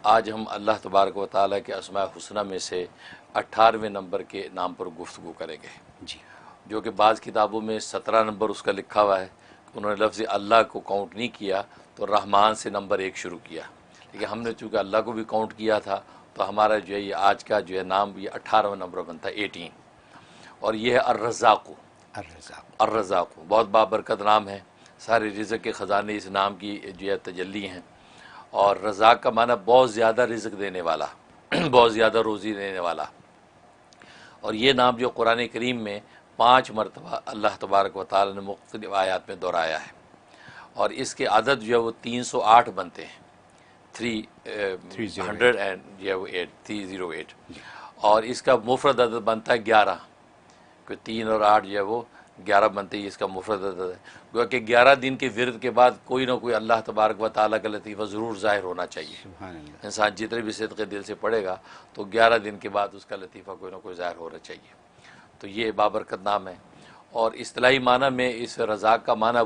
آج ہم اللہ تبارک و تعالیٰ کے اسماء الحسنہ میں سے 18ویں نمبر کے نام پر گفتگو کریں گے جی، جو کہ بعض کتابوں میں 17 نمبر اس کا لکھا ہوا ہے. انہوں نے لفظ اللہ کو کاؤنٹ نہیں کیا تو رحمان سے نمبر 1 شروع کیا، لیکن ہم نے چونکہ اللہ کو بھی کاؤنٹ کیا تھا تو ہمارا جو ہے یہ آج کا جو ہے نام یہ 18واں نمبر بنتا ہے 18. اور یہ ہے الرزاق. الرزاق بہت بابرکت نام ہے، سارے رزق کے خزانے اس نام کی جو ہے تجلی ہیں. اور رزاق کا معنی بہت زیادہ رزق دینے والا، بہت زیادہ روزی دینے والا. اور یہ نام جو قرآن کریم میں 5 مرتبہ اللہ تبارک و تعالی نے مختلف آیات میں دہرایا ہے، اور اس کے عدد جو ہے وہ 308 بنتے ہیں، 308. اور اس کا مفرد عدد بنتا ہے 11، کہ 3 اور 8 جو ہے وہ 11 بنتے ہی اس کا مفرد عدد ہے. گویا کہ 11 دن کے ورد کے بعد کوئی نہ کوئی اللہ تبارک و تعالیٰ کا لطیفہ ضرور ظاہر ہونا چاہیے. سبحان اللہ. انسان جتنے بھی صدقے دل سے پڑھے گا تو 11 دن کے بعد اس کا لطیفہ کوئی نہ کوئی ظاہر ہونا چاہیے. تو یہ بابرکت نام ہے. اور اصطلاحی معنی میں اس رزاق کا معنی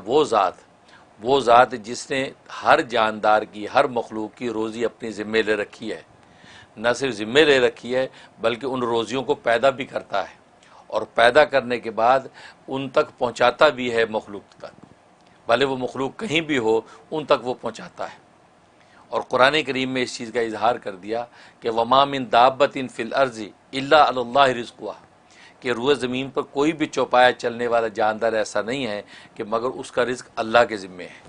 وہ ذات جس نے ہر جاندار کی، ہر مخلوق کی روزی اپنی ذمے لے رکھی ہے. نہ صرف ذمے لے رکھی ہے بلکہ ان روزیوں کو پیدا بھی کرتا ہے، اور پیدا کرنے کے بعد ان تک پہنچاتا بھی ہے مخلوق تک، بھلے وہ مخلوق کہیں بھی ہو ان تک وہ پہنچاتا ہے. اور قرآن کریم میں اس چیز کا اظہار کر دیا کہ وما من دابۃ فی الارض الا علی اللہ رزقها، کہ روئے زمین پر کوئی بھی چوپایا چلنے والا جاندار ایسا نہیں ہے کہ مگر اس کا رزق اللہ کے ذمے ہے.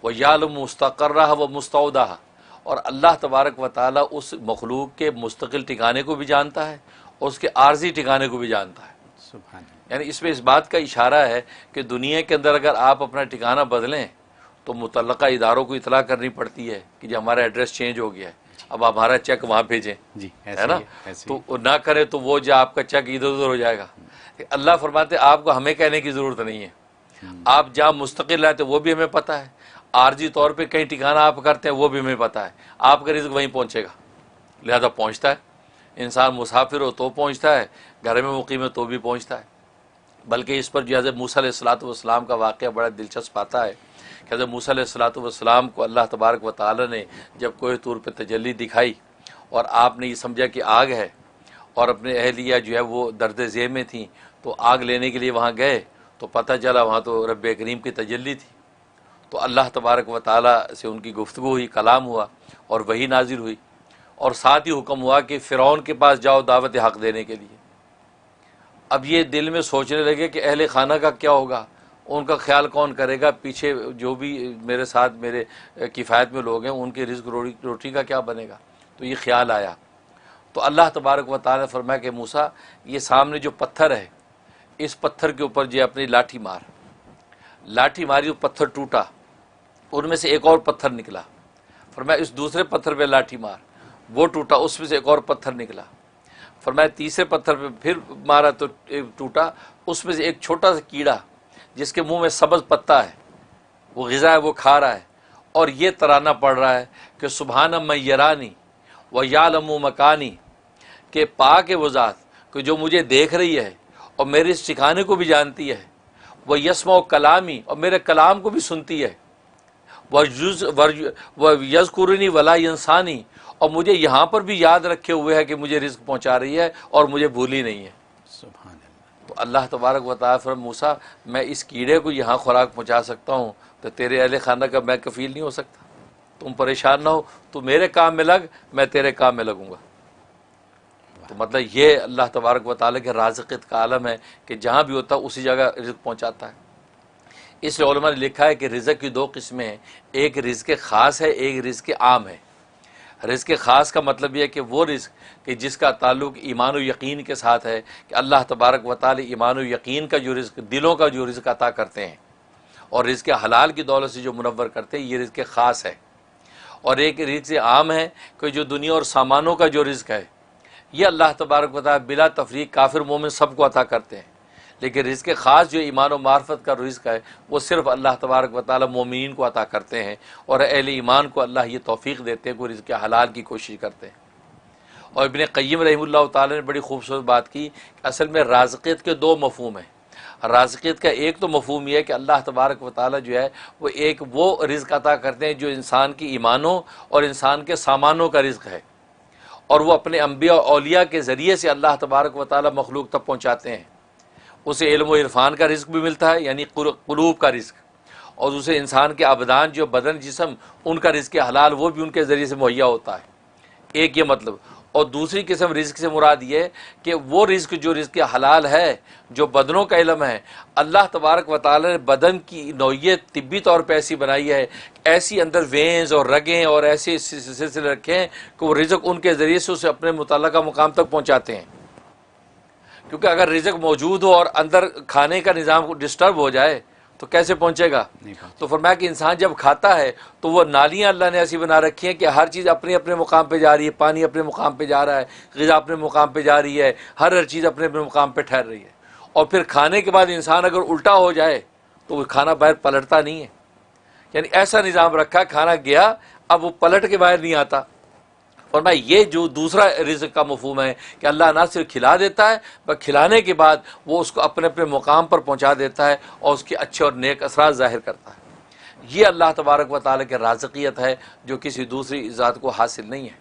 وَيَعْلَمُ مُسْتَقَرَّهَا وَمُسْتَوْدَاهَا، اور اللہ تبارک و تعالیٰ اس مخلوق کے مستقل ٹھکانے کو بھی جانتا ہے اور اس کے عارضی ٹھکانے کو بھی جانتا ہے. سبحان اللہ. یعنی اس میں اس بات کا اشارہ ہے کہ دنیا کے اندر اگر آپ اپنا ٹھکانہ بدلیں تو متعلقہ اداروں کو اطلاع کرنی پڑتی ہے کہ جی ہمارا ایڈریس چینج ہو گیا ہے، اب ہمارا چیک وہاں بھیجیں، جی، ہے نا. تو نہ کرے تو وہ جو آپ کا چیک ادھر ادھر ہو جائے گا. اللہ فرماتے آپ کو ہمیں کہنے کی ضرورت نہیں ہے. آپ جہاں مستقل رہتے وہ بھی ہمیں پتہ ہے، عارضی طور پہ کہیں ٹھکانہ آپ کرتے ہیں وہ بھی ہمیں پتہ ہے. آپ کا رزق وہیں پہنچے گا، لہذا پہنچتا ہے. انسان مسافر ہو تو پہنچتا ہے، گھر میں مقیم ہے تو بھی پہنچتا ہے. بلکہ اس پر جو حضرت موسیٰ علیہ السلام کا واقعہ بڑا دلچسپ آتا ہے کہ حضرت موسیٰ علیہ السلام کو اللہ تبارک و تعالی نے جب کوہ طور پہ تجلی دکھائی اور آپ نے یہ سمجھا کہ آگ ہے، اور اپنے اہلیہ جو ہے وہ درد ذیل میں تھیں، تو آگ لینے کے لیے وہاں گئے تو پتہ چلا وہاں تو رب کریم کی تجلی تھی. تو اللہ تبارک و تعالی سے ان کی گفتگو ہوئی، کلام ہوا اور وحی نازل ہوئی، اور ساتھ ہی حکم ہوا کہ فرعون کے پاس جاؤ دعوت حق دینے کے لیے. اب یہ دل میں سوچنے لگے کہ اہل خانہ کا کیا ہوگا، ان کا خیال کون کرے گا، پیچھے جو بھی میرے ساتھ میرے کفایت میں لوگ ہیں ان کے رزق روٹی کا کیا بنے گا. تو یہ خیال آیا تو اللہ تبارک و تعالی نے فرمایا کہ موسیٰ یہ سامنے جو پتھر ہے اس پتھر کے اوپر جو اپنی لاٹھی ماری، وہ پتھر ٹوٹا، ان میں سے ایک اور پتھر نکلا. فرمایا اس دوسرے پتھر پہ لاٹھی مار، وہ ٹوٹا، اس میں سے ایک اور پتھر نکلا. فرمایا تیسرے پتھر پہ پھر مارا تو ٹوٹا، اس میں سے ایک چھوٹا سا کیڑا جس کے منہ میں سبز پتا ہے، وہ غذا ہے، وہ کھا رہا ہے، اور یہ ترانہ پڑھ رہا ہے کہ سبحان من یرانی و یعلم مکانی، کہ پاک ہے وہ ذات کہ جو مجھے دیکھ رہی ہے اور میرے اس ٹھکانے کو بھی جانتی ہے، وہ یسمع کلامی، اور میرے کلام کو بھی سنتی ہے، وہ یذکرنی ولا ینسانی، اور مجھے یہاں پر بھی یاد رکھے ہوئے ہے کہ مجھے رزق پہنچا رہی ہے اور مجھے بھولی نہیں ہے. سبحان اللہ. تو اللہ تبارک و تعالیٰ فرمایا موسیٰ میں اس کیڑے کو یہاں خوراک پہنچا سکتا ہوں تو تیرے اہل خانہ کا میں کفیل نہیں ہو سکتا. تم پریشان نہ ہو، تو میرے کام میں لگ، میں تیرے کام میں لگوں گا. تو مطلب یہ اللہ تبارک و تعالیٰ کے رازقیت کا عالم ہے کہ جہاں بھی ہوتا ہے اسی جگہ رزق پہنچاتا ہے. اس لیے علماء نے لکھا ہے کہ رزق کی 2 قسمیں ہیں، ایک رزق خاص ہے، ایک رزق عام ہے. رزق خاص کا مطلب یہ ہے کہ وہ رزق کہ جس کا تعلق ایمان و یقین کے ساتھ ہے، کہ اللہ تبارک و تعالی ایمان و یقین کا جو رزق، دلوں کا جو رزق عطا کرتے ہیں اور رزق حلال کی دولت سے جو منور کرتے ہیں، یہ رزق خاص ہے. اور ایک رزق عام ہے کہ جو دنیا اور سامانوں کا جو رزق ہے یہ اللہ تبارک و تعالی بلا تفریق کافر مومن سب کو عطا کرتے ہیں. لیکن رزق خاص جو ایمان و معرفت کا رزق ہے وہ صرف اللہ تبارک و تعالی مومنین کو عطا کرتے ہیں، اور اہل ایمان کو اللہ یہ توفیق دیتے ہیں کہ وہ رزق حلال کی کوشش کرتے ہیں. اور ابن قیم رحمہ اللہ تعالی نے بڑی خوبصورت بات کی کہ اصل میں رازقیت کے 2 مفہوم ہیں. رازقیت کا ایک تو مفہوم یہ ہے کہ اللہ تبارک و تعالیٰ جو ہے وہ ایک وہ رزق عطا کرتے ہیں جو انسان کی ایمانوں اور انسان کے سامانوں کا رزق ہے، اور وہ اپنے انبیاء اور اولیاء کے ذریعے سے اللہ تبارک و تعالیٰ مخلوق تک پہنچاتے ہیں۔ اسے علم و عرفان کا رزق بھی ملتا ہے، یعنی قلوب کا رزق، اور اسے انسان کے ابدان جو بدن جسم ان کا رزق حلال وہ بھی ان کے ذریعے سے مہیا ہوتا ہے، ایک یہ مطلب۔ اور دوسری قسم رزق سے مراد یہ ہے کہ وہ رزق جو رزق حلال ہے، جو بدنوں کا علم ہے، اللہ تبارک و تعالی نے بدن کی نوعیت طبی طور پہ ایسی بنائی ہے، ایسی اندر وینز اور رگیں اور ایسے سلسلے رکھے ہیں کہ وہ رزق ان کے ذریعے سے اسے اپنے متعلقہ مقام تک پہنچاتے ہیں۔ کیونکہ اگر رزق موجود ہو اور اندر کھانے کا نظام ڈسٹرب ہو جائے تو کیسے پہنچے گا؟ تو فرمایا کہ انسان جب کھاتا ہے تو وہ نالیاں اللہ نے ایسی بنا رکھی ہیں کہ ہر چیز اپنے اپنے مقام پہ جا رہی ہے، پانی اپنے مقام پہ جا رہا ہے، غذا اپنے مقام پہ جا رہی ہے، ہر چیز اپنے اپنے مقام پہ ٹھہر رہی ہے۔ اور پھر کھانے کے بعد انسان اگر الٹا ہو جائے تو وہ کھانا باہر پلٹتا نہیں ہے، یعنی ایسا نظام رکھا، کھانا گیا اب وہ پلٹ کے باہر نہیں آتا۔ فرمایا یہ جو دوسرا رزق کا مفہوم ہے کہ اللہ نہ صرف کھلا دیتا ہے بلکہ کھلانے کے بعد وہ اس کو اپنے اپنے مقام پر پہنچا دیتا ہے اور اس کے اچھے اور نیک اثرات ظاہر کرتا ہے۔ یہ اللہ تبارک و تعالیٰ کی رازقیت ہے جو کسی دوسری ذات کو حاصل نہیں ہے۔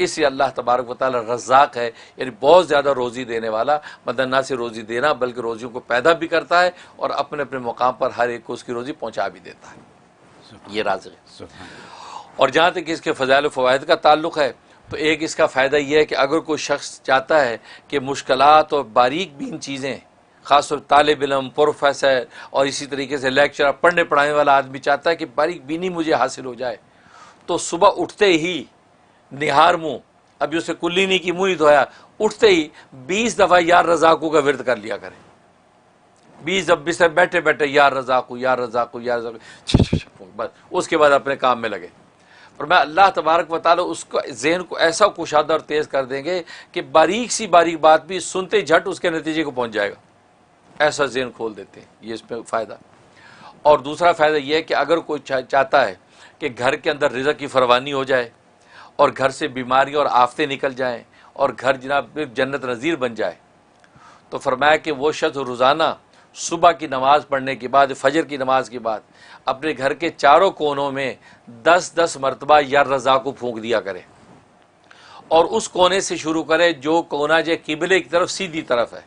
اس لیے اللہ تبارک و تعالیٰ رزاق ہے، یعنی بہت زیادہ روزی دینے والا، مطلب نہ صرف روزی دینا بلکہ روزیوں کو پیدا بھی کرتا ہے اور اپنے اپنے مقام پر ہر ایک کو اس کی روزی پہنچا بھی دیتا ہے۔ یہ رازق ہے۔ اور جہاں تک اس کے فضائل و فوائد کا تعلق ہے تو ایک اس کا فائدہ یہ ہے کہ اگر کوئی شخص چاہتا ہے کہ مشکلات اور باریک بین چیزیں، خاص طور طالب علم، پروفیسر اور اسی طریقے سے لیکچرر، پڑھنے پڑھانے والا آدمی چاہتا ہے کہ باریک بینی مجھے حاصل ہو جائے، تو صبح اٹھتے ہی نہار منہ، ابھی اسے کلی نہیں کی، منہ نہیں دھویا، اٹھتے ہی 20 دفعہ یا رزاقو کا ورد کر لیا کرے۔ 20 دفعہ سے بیٹھے بیٹھے یا رزاقو یا رزاقو یا رزاقو، بس اس کے بعد اپنے کام میں لگے۔ فرمایا اللہ تبارک و تعالیٰ اس کو ذہن کو ایسا کشادہ اور تیز کر دیں گے کہ باریک سی باریک بات بھی سنتے جھٹ اس کے نتیجے کو پہنچ جائے گا، ایسا ذہن کھول دیتے ہیں۔ یہ اس میں فائدہ۔ اور دوسرا فائدہ یہ ہے کہ اگر کوئی چاہتا ہے کہ گھر کے اندر رزق کی فراوانی ہو جائے اور گھر سے بیماریاں اور آفتیں نکل جائیں اور گھر جناب جنت نظیر بن جائے، تو فرمایا کہ وہ شخص روزانہ صبح کی نماز پڑھنے کے بعد، فجر کی نماز کے بعد اپنے گھر کے چاروں کونوں میں 10 مرتبہ یا رضا کو پھونک دیا کرے، اور اس کونے سے شروع کرے جو کونا جو قبلے کی طرف سیدھی طرف ہے۔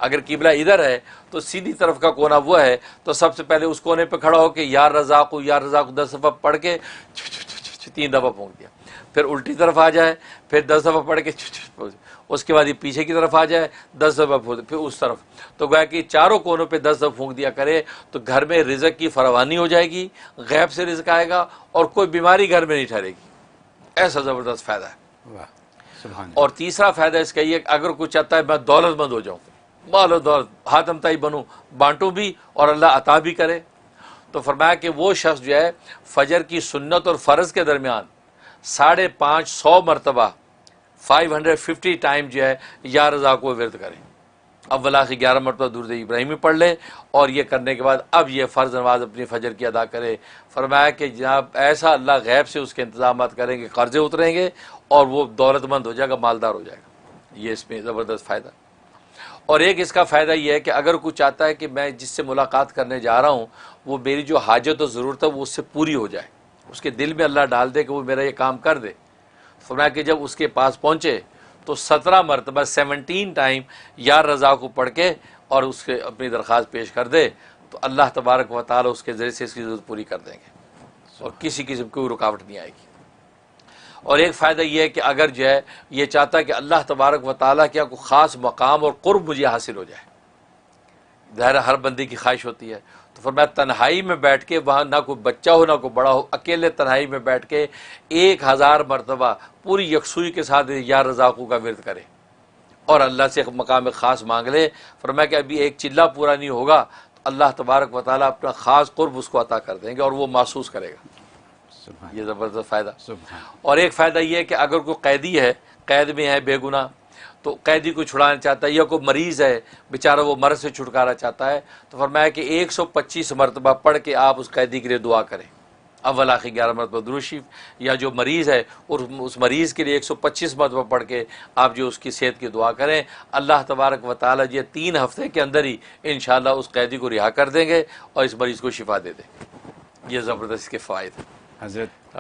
اگر قبلہ ادھر ہے تو سیدھی طرف کا کونا وہ ہے، تو سب سے پہلے اس کونے پہ کھڑا ہو کے یا رضا کو 10 دفعہ پڑھ کے 3 دفعہ پھونک دیا، پھر الٹی طرف آ جائے، پھر 10 دفعہ پڑھ کے، اس کے بعد یہ پیچھے کی طرف آ جائے 10 دفعہ پھونک، پھر اس طرف، تو گویا کہ چاروں کونوں پہ 10 دفعہ پھونک دیا کرے تو گھر میں رزق کی فراوانی ہو جائے گی، غیب سے رزق آئے گا اور کوئی بیماری گھر میں نہیں ٹھہرے گی۔ ایسا زبردست فائدہ ہے۔ واہ سبحان اللہ۔ اور تیسرا فائدہ اس کا یہ کہ اگر کوئی چاہتا ہے میں دولت مند ہو جاؤں، مال و دولت ہاتم تائی بنوں، بانٹوں بھی اور اللہ عطا بھی کرے، تو فرمایا کہ وہ شخص جو ہے فجر کی سنت اور فرض کے درمیان 550 مرتبہ 550 ٹائم جو ہے یا رضا کو ورد کرے۔ اولا سے 11 مرتبہ درود ابراہیمی پڑھ لے، اور یہ کرنے کے بعد اب یہ فرض نماز اپنی فجر کی ادا کرے۔ فرمایا کہ جناب ایسا اللہ غیب سے اس کے انتظامات کریں گے، قرضے اتریں گے اور وہ دولت مند ہو جائے گا، مالدار ہو جائے گا۔ یہ اس میں زبردست فائدہ۔ اور ایک اس کا فائدہ یہ ہے کہ اگر کوئی چاہتا ہے کہ میں جس سے ملاقات کرنے جا رہا ہوں وہ میری جو حاجت و ضرورت ہے وہ اس سے پوری ہو جائے، اس کے دل میں اللہ ڈال دے کہ وہ میرا یہ کام کر دے، فرمایا کہ جب اس کے پاس پہنچے تو 17 مرتبہ 17 ٹائم یا رضا کو پڑھ کے اور اس کے اپنی درخواست پیش کر دے تو اللہ تبارک و تعالی اس کے ذریعے سے اس کی ضرورت پوری کر دیں گے اور کسی قسم کی کوئی رکاوٹ نہیں آئے گی۔ اور ایک فائدہ یہ ہے کہ اگر جو ہے یہ چاہتا ہے کہ اللہ تبارک و تعالیٰ کیا کوئی خاص مقام اور قرب مجھے حاصل ہو جائے، ظاہر ہر بندے کی خواہش ہوتی ہے، تو فرمایا تنہائی میں بیٹھ کے، وہاں نہ کوئی بچہ ہو نہ کوئی بڑا ہو، اکیلے تنہائی میں بیٹھ کے 1000 مرتبہ پوری یکسوئی کے ساتھ یا رضاقو کا ورد کرے اور اللہ سے مقام خاص مانگ لے۔ فرمایا کہ ابھی ایک چلہ پورا نہیں ہوگا تو اللہ تبارک و تعالیٰ اپنا خاص قرب اس کو عطا کر دیں گے اور وہ محسوس کرے گا۔ یہ زبردست فائدہ۔ اور ایک فائدہ یہ ہے کہ اگر کوئی قیدی ہے، قید میں ہے بے گناہ، تو قیدی کو چھڑانا چاہتا ہے، یا کوئی مریض ہے بیچارہ وہ مرض سے چھٹکارا چاہتا ہے، تو فرمایا کہ 125 مرتبہ پڑھ کے آپ اس قیدی کے لیے دعا کریں اول آخر 11 مرتبہ درود شریف، یا جو مریض ہے اور اس مریض کے لیے 125 مرتبہ پڑھ کے آپ جو اس کی صحت کی دعا کریں، اللہ تبارک و تعالیٰ یہ 3 ہفتے کے اندر ہی انشاءاللہ اس قیدی کو رہا کر دیں گے اور اس مریض کو شفا دے دیں گے۔ یہ زبردست کے فائدے حضرت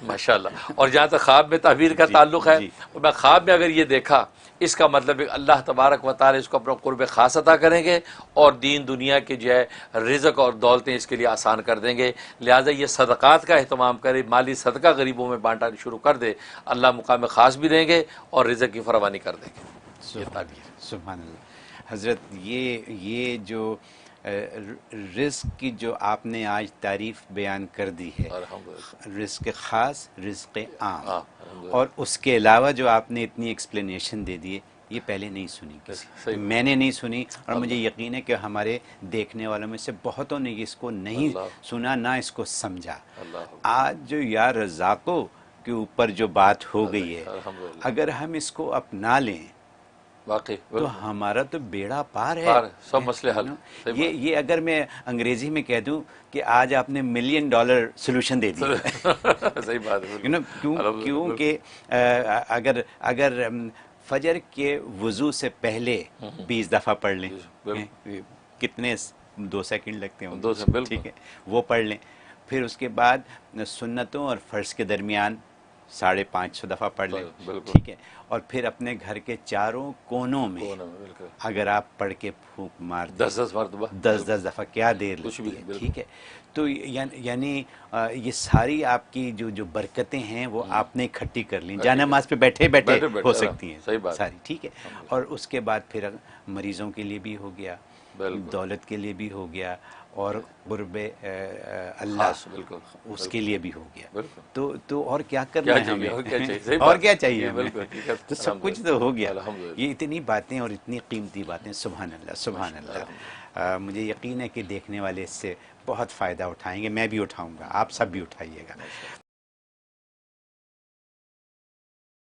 ماشاءاللہ۔ اور جہاں تک خواب میں تعبیر کا تعلق ہے، اور میں خواب میں اگر یہ دیکھا، اس کا مطلب ہے اللہ تبارک و تعالی اس کو اپنا قرب خاص عطا کریں گے اور دین دنیا کے جو ہے رزق اور دولتیں اس کے لیے آسان کر دیں گے۔ لہٰذا یہ صدقات کا اہتمام کرے، مالی صدقہ غریبوں میں بانٹنا شروع کر دے، اللہ مقام خاص بھی دیں گے اور رزق کی فراوانی کر دیں گے۔ یہ تعبیر۔ سبحان اللہ۔ حضرت یہ جو رزق کی جو آپ نے آج تعریف بیان کر دی ہے، رزق خاص، رزق عام، اور اس کے علاوہ جو آپ نے اتنی ایکسپلینیشن دے دی ہے، یہ پہلے نہیں سنی کسی، میں نے نہیں سنی، اور مجھے یقین ہے کہ ہمارے دیکھنے والوں میں سے بہتوں نے اس کو نہیں سنا، نہ اس کو سمجھا۔ آج جو یا رزاقوں کے اوپر جو بات ہو گئی ہے، اگر ہم اس کو اپنا لیں واقعی تو ہمارا تو بیڑا پار ہے، سب مسئلے حل۔ یہ اگر میں انگریزی میں کہہ دوں کہ آج آپ نے $1 ملین سولوشن دے دیا، صحیح بات ہے۔ کیونکہ اگر فجر کے وضو سے پہلے 20 دفعہ پڑھ لیں، کتنے 2 سیکنڈ لگتے ہیں، 2 سیکنڈ، ٹھیک ہے، وہ پڑھ لیں، پھر اس کے بعد سنتوں اور فرض کے درمیان 550 دفعہ پڑھ لیں، ٹھیک ہے، اور پھر اپنے گھر کے چاروں کونوں میں اگر آپ پڑھ کے پھونک مار 10 مرتبہ، 10 دفعہ، کیا دیر لگتی ہے، ٹھیک ہے۔ تو یعنی یہ ساری آپ کی جو برکتیں ہیں وہ آپ نے اکٹھی کر لیں، جا نماز پہ بیٹھے ہو سکتی ہیں ساری، ٹھیک ہے، اور اس کے بعد پھر مریضوں کے لیے بھی ہو گیا، دولت کے لیے بھی ہو گیا، اور قرب اللہ اس کے لیے بھی ہو گیا، تو اور کیا کرنا ہے ہمیں، اور کیا چاہیے ہمیں، تو سب کچھ تو ہو گیا۔ یہ اتنی باتیں اور اتنی قیمتی باتیں، سبحان اللہ، سبحان اللہ۔ مجھے یقین ہے کہ دیکھنے والے اس سے بہت فائدہ اٹھائیں گے، میں بھی اٹھاؤں گا، آپ سب بھی اٹھائیے گا۔